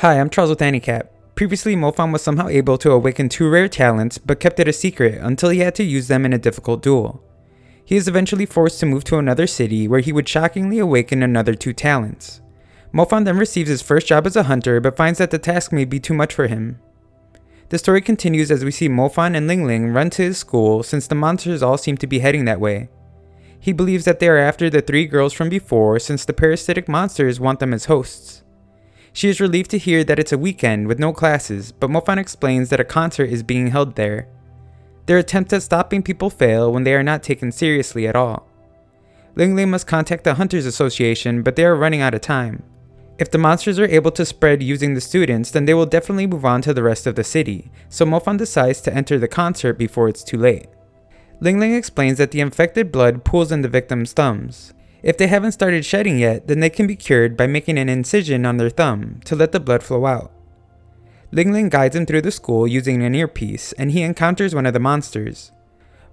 Hi, I'm Charles with AniCap. Previously, Mofan was somehow able to awaken two rare talents, but kept it a secret until he had to use them in a difficult duel. He is eventually forced to move to another city where he would shockingly awaken another two talents. Mofan then receives his first job as a hunter, but finds that the task may be too much for him. The story continues as we see Mofan and Ling Ling run to his school since the monsters all seem to be heading that way. He believes that they are after the three girls from before since the parasitic monsters want them as hosts. She is relieved to hear that it's a weekend with no classes, but Mofan explains that a concert is being held there. Their attempts at stopping people fail when they are not taken seriously at all. Ling Ling must contact the Hunters Association, but they are running out of time. If the monsters are able to spread using the students, then they will definitely move on to the rest of the city, so Mofan decides to enter the concert before it's too late. Ling Ling explains that the infected blood pools in the victims' thumbs. If they haven't started shedding yet, then they can be cured by making an incision on their thumb to let the blood flow out. Ling Ling guides him through the school using an earpiece, and he encounters one of the monsters.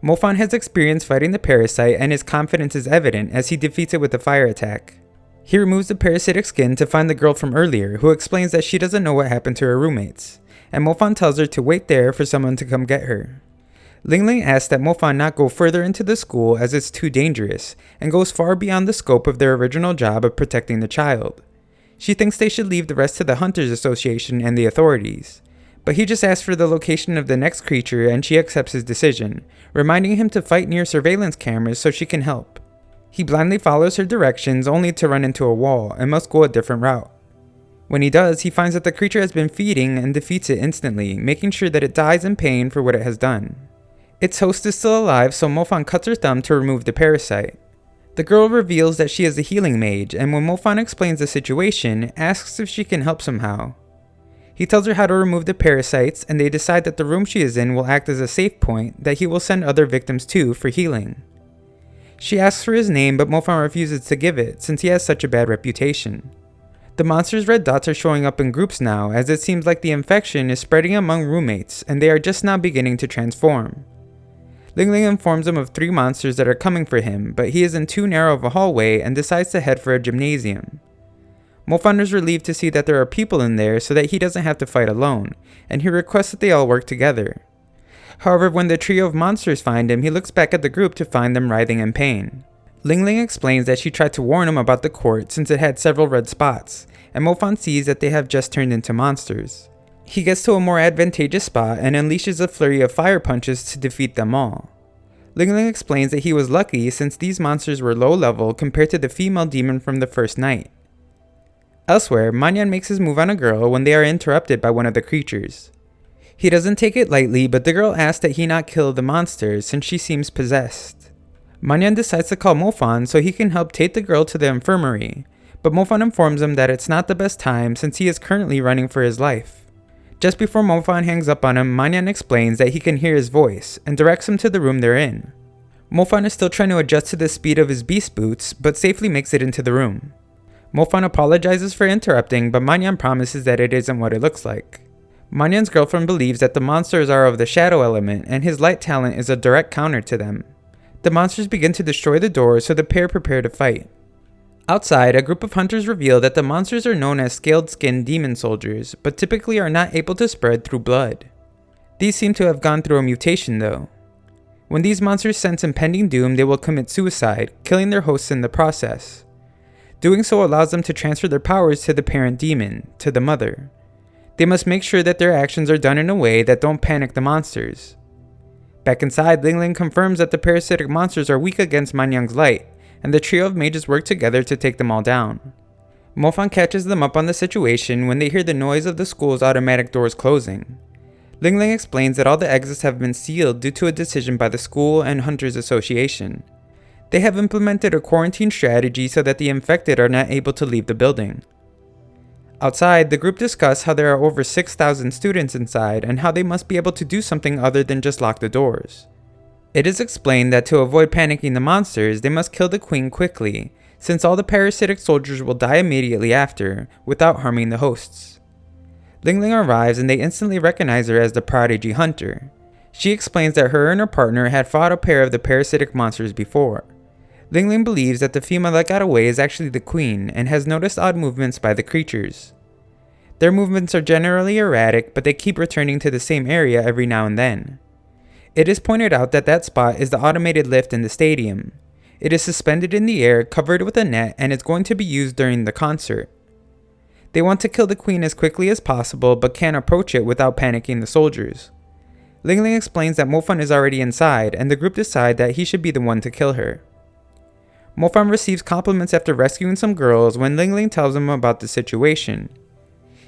Mofan has experience fighting the parasite, and his confidence is evident as he defeats it with a fire attack. He removes the parasitic skin to find the girl from earlier, who explains that she doesn't know what happened to her roommates, and Mofan tells her to wait there for someone to come get her. Ling Ling asks that Mofan not go further into the school as it's too dangerous, and goes far beyond the scope of their original job of protecting the child. She thinks they should leave the rest to the Hunters Association and the authorities, but he just asks for the location of the next creature and she accepts his decision, reminding him to fight near surveillance cameras so she can help. He blindly follows her directions only to run into a wall and must go a different route. When he does, he finds that the creature has been feeding and defeats it instantly, making sure that it dies in pain for what it has done. Its host is still alive, so Mofan cuts her thumb to remove the parasite. The girl reveals that she is a healing mage, and when Mofan explains the situation, asks if she can help somehow. He tells her how to remove the parasites, and they decide that the room she is in will act as a safe point that he will send other victims to for healing. She asks for his name, but Mofan refuses to give it since he has such a bad reputation. The monster's red dots are showing up in groups now, as it seems like the infection is spreading among roommates, and they are just now beginning to transform. Ling Ling informs him of three monsters that are coming for him, but he is in too narrow of a hallway and decides to head for a gymnasium. Mofan is relieved to see that there are people in there so that he doesn't have to fight alone, and he requests that they all work together. However, when the trio of monsters find him, he looks back at the group to find them writhing in pain. Ling Ling explains that she tried to warn him about the court since it had several red spots, and Mofan sees that they have just turned into monsters. He gets to a more advantageous spot and unleashes a flurry of fire punches to defeat them all. Ling Ling explains that he was lucky since these monsters were low level compared to the female demon from the first night. Elsewhere, Manyan makes his move on a girl when they are interrupted by one of the creatures. He doesn't take it lightly, but the girl asks that he not kill the monsters since she seems possessed. Manyan decides to call Mofan so he can help take the girl to the infirmary, but Mofan informs him that it's not the best time since he is currently running for his life. Just before Mofan hangs up on him, Manyan explains that he can hear his voice and directs him to the room they're in. Mofan is still trying to adjust to the speed of his beast boots, but safely makes it into the room. Mofan apologizes for interrupting, but Manyan promises that it isn't what it looks like. Manyan's girlfriend believes that the monsters are of the shadow element and his light talent is a direct counter to them. The monsters begin to destroy the door, so the pair prepare to fight. Outside, a group of hunters reveal that the monsters are known as scaled-skinned demon soldiers, but typically are not able to spread through blood. These seem to have gone through a mutation though. When these monsters sense impending doom, they will commit suicide, killing their hosts in the process. Doing so allows them to transfer their powers to the parent demon, to the mother. They must make sure that their actions are done in a way that don't panic the monsters. Back inside, Ling Ling confirms that the parasitic monsters are weak against Manyang's light, and the trio of mages work together to take them all down. Mofan catches them up on the situation when they hear the noise of the school's automatic doors closing. Ling Ling explains that all the exits have been sealed due to a decision by the school and Hunters Association. They have implemented a quarantine strategy so that the infected are not able to leave the building. Outside, the group discuss how there are over 6,000 students inside and how they must be able to do something other than just lock the doors. It is explained that to avoid panicking the monsters, they must kill the queen quickly, since all the parasitic soldiers will die immediately after, without harming the hosts. Ling Ling arrives and they instantly recognize her as the prodigy hunter. She explains that her and her partner had fought a pair of the parasitic monsters before. Ling Ling believes that the female that got away is actually the queen and has noticed odd movements by the creatures. Their movements are generally erratic, but they keep returning to the same area every now and then. It is pointed out that that spot is the automated lift in the stadium. It is suspended in the air, covered with a net, and is going to be used during the concert. They want to kill the queen as quickly as possible, but can't approach it without panicking the soldiers. Ling Ling explains that Mofan is already inside, and the group decide that he should be the one to kill her. Mofan receives compliments after rescuing some girls when Ling Ling tells him about the situation.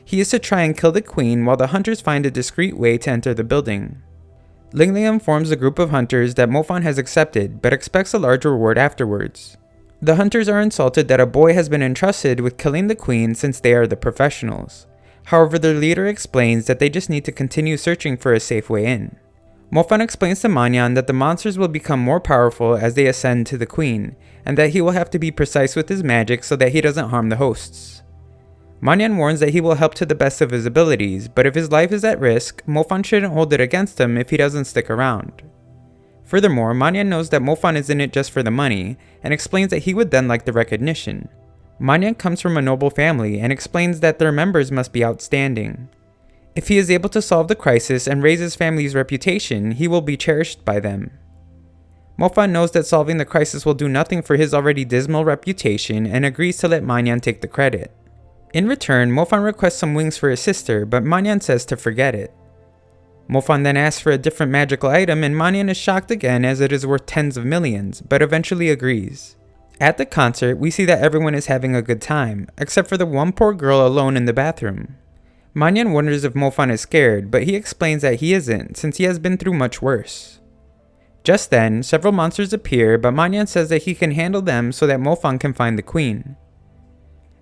He is to try and kill the queen while the hunters find a discreet way to enter the building. Ling Ling informs the group of hunters that Mofan has accepted, but expects a large reward afterwards. The hunters are insulted that a boy has been entrusted with killing the queen since they are the professionals. However, their leader explains that they just need to continue searching for a safe way in. Mofan explains to Manyan that the monsters will become more powerful as they ascend to the queen, and that he will have to be precise with his magic so that he doesn't harm the hosts. Manyan warns that he will help to the best of his abilities, but if his life is at risk, Mofan shouldn't hold it against him if he doesn't stick around. Furthermore, Manyan knows that Mofan is in it just for the money, and explains that he would then like the recognition. Manyan comes from a noble family and explains that their members must be outstanding. If he is able to solve the crisis and raise his family's reputation, he will be cherished by them. Mofan knows that solving the crisis will do nothing for his already dismal reputation and agrees to let Manyan take the credit. In return, Mofan requests some wings for his sister, but Manyan says to forget it. Mofan then asks for a different magical item, and Manyan is shocked again as it is worth tens of millions, but eventually agrees. At the concert, we see that everyone is having a good time, except for the one poor girl alone in the bathroom. Manyan wonders if Mofan is scared, but he explains that he isn't, since he has been through much worse. Just then, several monsters appear, but Manyan says that he can handle them so that Mofan can find the queen.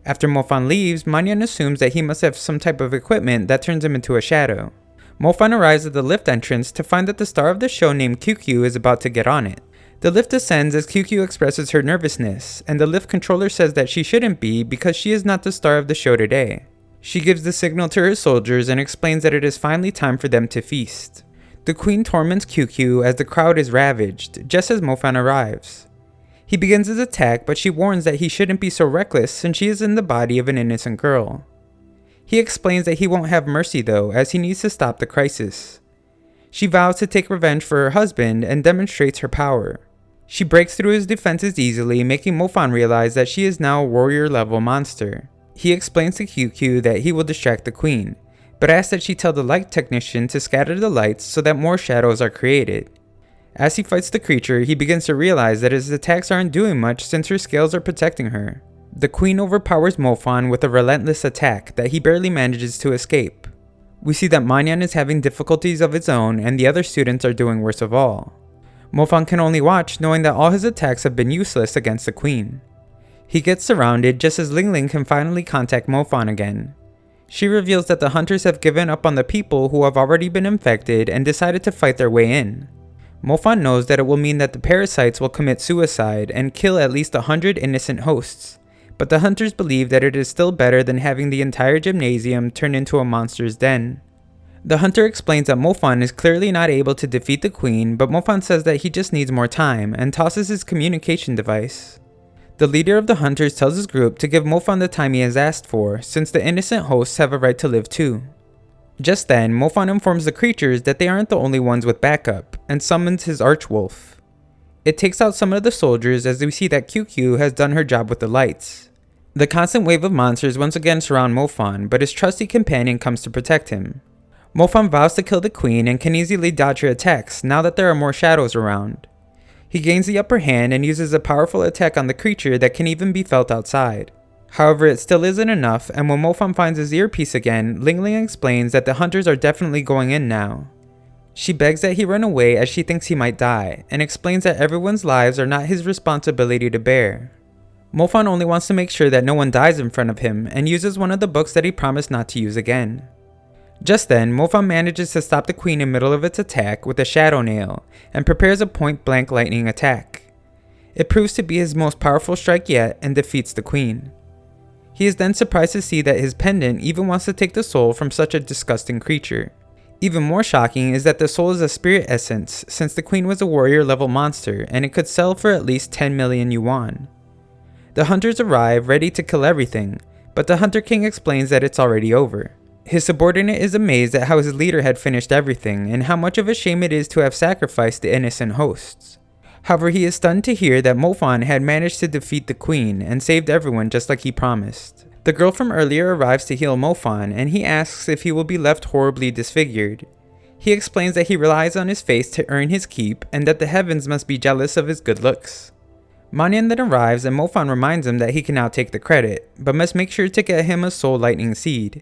After Mofan leaves, Manyan assumes that he must have some type of equipment that turns him into a shadow. Mofan arrives at the lift entrance to find that the star of the show named QQ is about to get on it. The lift descends as QQ expresses her nervousness, and the lift controller says that she shouldn't be because she is not the star of the show today. She gives the signal to her soldiers and explains that it is finally time for them to feast. The queen torments QQ as the crowd is ravaged, just as Mofan arrives. He begins his attack, but she warns that he shouldn't be so reckless since she is in the body of an innocent girl. He explains that he won't have mercy though, as he needs to stop the crisis. She vows to take revenge for her husband and demonstrates her power. She breaks through his defenses easily, making Mofan realize that she is now a warrior-level monster. He explains to QQ that he will distract the queen, but asks that she tell the light technician to scatter the lights so that more shadows are created. As he fights the creature, he begins to realize that his attacks aren't doing much since her scales are protecting her. The queen overpowers Mofan with a relentless attack that he barely manages to escape. We see that Manyan is having difficulties of its own and the other students are doing worse of all. Mofan can only watch, knowing that all his attacks have been useless against the queen. He gets surrounded just as Ling Ling can finally contact Mofan again. She reveals that the hunters have given up on the people who have already been infected and decided to fight their way in. Mofan knows that it will mean that the parasites will commit suicide and kill at least 100 innocent hosts, but the hunters believe that it is still better than having the entire gymnasium turn into a monster's den. The hunter explains that Mofan is clearly not able to defeat the queen, but Mofan says that he just needs more time and tosses his communication device. The leader of the hunters tells his group to give Mofan the time he has asked for, since the innocent hosts have a right to live too. Just then, Mofan informs the creatures that they aren't the only ones with backup, and summons his archwolf. It takes out some of the soldiers as we see that QQ has done her job with the lights. The constant wave of monsters once again surround Mofan, but his trusty companion comes to protect him. Mofan vows to kill the queen and can easily dodge her attacks now that there are more shadows around. He gains the upper hand and uses a powerful attack on the creature that can even be felt outside. However, it still isn't enough, and when Mofan finds his earpiece again, Ling Ling explains that the hunters are definitely going in now. She begs that he run away as she thinks he might die, and explains that everyone's lives are not his responsibility to bear. Mofan only wants to make sure that no one dies in front of him, and uses one of the books that he promised not to use again. Just then, Mofan manages to stop the queen in the middle of its attack with a shadow nail, and prepares a point-blank lightning attack. It proves to be his most powerful strike yet, and defeats the queen. He is then surprised to see that his pendant even wants to take the soul from such a disgusting creature. Even more shocking is that the soul is a spirit essence, since the queen was a warrior level monster and it could sell for at least 10 million yuan. The hunters arrive ready to kill everything, but the Hunter King explains that it's already over. His subordinate is amazed at how his leader had finished everything and how much of a shame it is to have sacrificed the innocent hosts. However, he is stunned to hear that Mofan had managed to defeat the queen and saved everyone just like he promised. The girl from earlier arrives to heal Mofan, and he asks if he will be left horribly disfigured. He explains that he relies on his face to earn his keep and that the heavens must be jealous of his good looks. Manyan then arrives and Mofan reminds him that he can now take the credit, but must make sure to get him a soul lightning seed.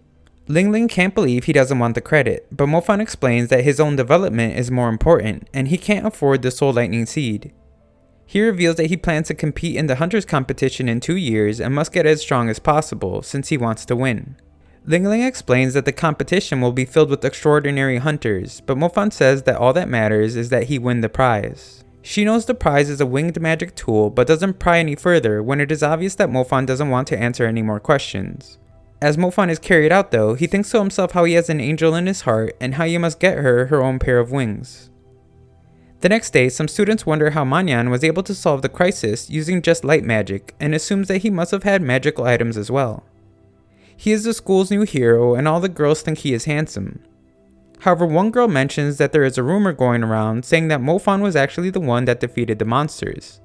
Ling Ling can't believe he doesn't want the credit, but Mofan explains that his own development is more important and he can't afford the soul lightning seed. He reveals that he plans to compete in the Hunters competition in 2 years and must get as strong as possible since he wants to win. Ling Ling explains that the competition will be filled with extraordinary hunters, but Mofan says that all that matters is that he win the prize. She knows the prize is a winged magic tool but doesn't pry any further when it is obvious that Mofan doesn't want to answer any more questions. As Mofan is carried out though, he thinks to himself how he has an angel in his heart and how he must get her own pair of wings. The next day, some students wonder how Manyan was able to solve the crisis using just light magic and assumes that he must have had magical items as well. He is the school's new hero and all the girls think he is handsome. However, one girl mentions that there is a rumor going around saying that Mofan was actually the one that defeated the monsters.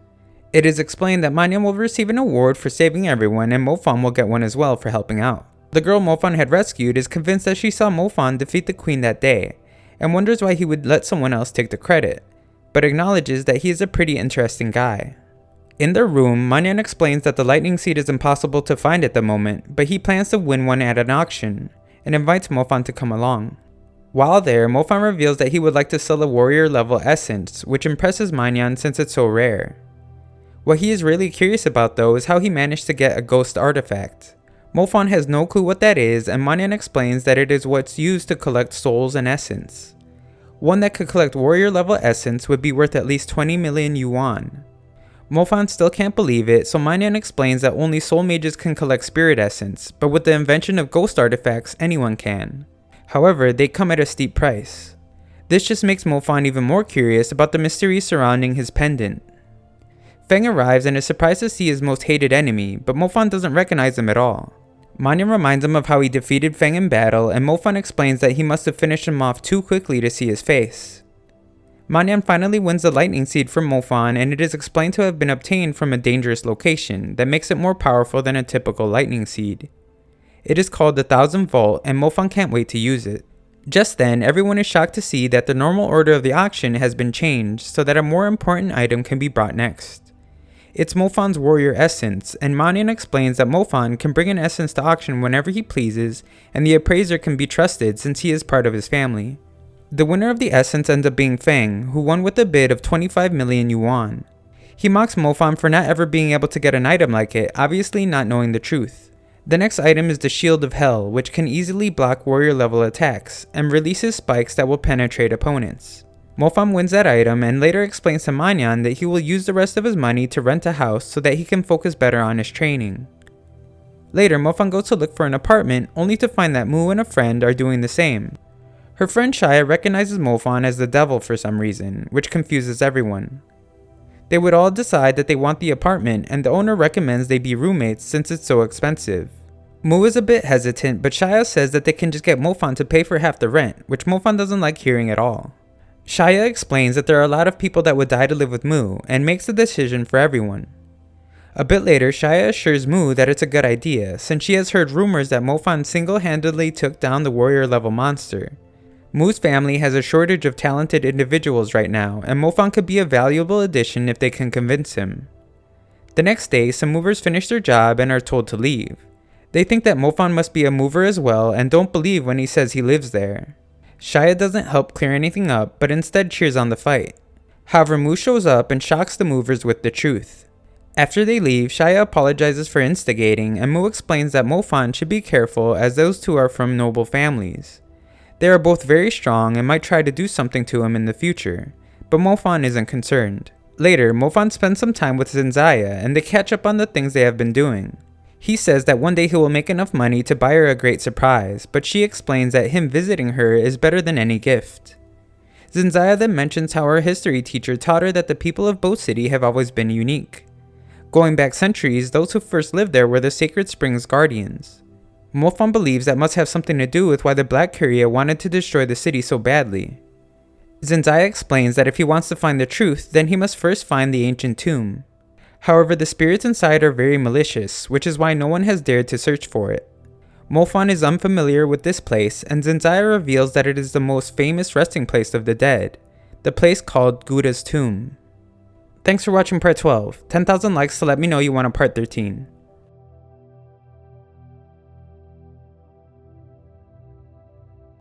It is explained that Manyan will receive an award for saving everyone and Mofan will get one as well for helping out. The girl Mofan had rescued is convinced that she saw Mofan defeat the queen that day and wonders why he would let someone else take the credit, but acknowledges that he is a pretty interesting guy. In their room, Manyan explains that the lightning seed is impossible to find at the moment, but he plans to win one at an auction, and invites Mofan to come along. While there, Mofan reveals that he would like to sell a warrior level essence, which impresses Manyan since it's so rare. What he is really curious about though is how he managed to get a ghost artifact. Mofan has no clue what that is, and Manyan explains that it is what's used to collect souls and essence. One that could collect warrior level essence would be worth at least 20 million yuan. Mofan still can't believe it, so Manyan explains that only soul mages can collect spirit essence, but with the invention of ghost artifacts, anyone can. However, they come at a steep price. This just makes Mofan even more curious about the mystery surrounding his pendant. Feng arrives and is surprised to see his most hated enemy, but Mofan doesn't recognize him at all. Manyan reminds him of how he defeated Feng in battle, and Mofan explains that he must have finished him off too quickly to see his face. Manyan finally wins the lightning seed from Mofan, and it is explained to have been obtained from a dangerous location that makes it more powerful than a typical lightning seed. It is called the 1000 Volt, and Mofan can't wait to use it. Just then, everyone is shocked to see that the normal order of the auction has been changed so that a more important item can be brought next. It's Mofan's warrior essence, and Manyan explains that Mofan can bring an essence to auction whenever he pleases, and the appraiser can be trusted since he is part of his family. The winner of the essence ends up being Feng, who won with a bid of 25 million yuan. He mocks Mofan for not ever being able to get an item like it, obviously not knowing the truth. The next item is the Shield of Hell, which can easily block warrior level attacks, and releases spikes that will penetrate opponents. Mofan wins that item and later explains to Manyan that he will use the rest of his money to rent a house so that he can focus better on his training. Later, Mofan goes to look for an apartment only to find that Mu and a friend are doing the same. Her friend Shaya recognizes Mofan as the devil for some reason, which confuses everyone. They would all decide that they want the apartment and the owner recommends they be roommates since it's so expensive. Mu is a bit hesitant, but Shaya says that they can just get Mofan to pay for half the rent, which Mofan doesn't like hearing at all. Shaya explains that there are a lot of people that would die to live with Mu, and makes the decision for everyone. A bit later, Shaya assures Mu that it's a good idea, since she has heard rumors that Mofan single-handedly took down the warrior level monster. Mu's family has a shortage of talented individuals right now, and Mofan could be a valuable addition if they can convince him. The next day, some movers finish their job and are told to leave. They think that Mofan must be a mover as well and don't believe when he says he lives there. Shaya doesn't help clear anything up, but instead cheers on the fight. However, Mu shows up and shocks the movers with the truth. After they leave, Shaya apologizes for instigating, and Mu explains that Mofan should be careful as those two are from noble families. They are both very strong and might try to do something to him in the future, but Mofan isn't concerned. Later, Mofan spends some time with Zenzaya and they catch up on the things they have been doing. He says that one day he will make enough money to buy her a great surprise, but she explains that him visiting her is better than any gift. Zenzaya then mentions how her history teacher taught her that the people of Boat City have always been unique. Going back centuries, those who first lived there were the Sacred Springs Guardians. Mofan believes that must have something to do with why the Black Courier wanted to destroy the city so badly. Zendaya explains that if he wants to find the truth, then he must first find the ancient tomb. However, the spirits inside are very malicious, which is why no one has dared to search for it. Mofan is unfamiliar with this place, and Zendaya reveals that it is the most famous resting place of the dead, the place called Guda's tomb. Thanks for watching part 12. 10,000 likes to let me know you want a part 13.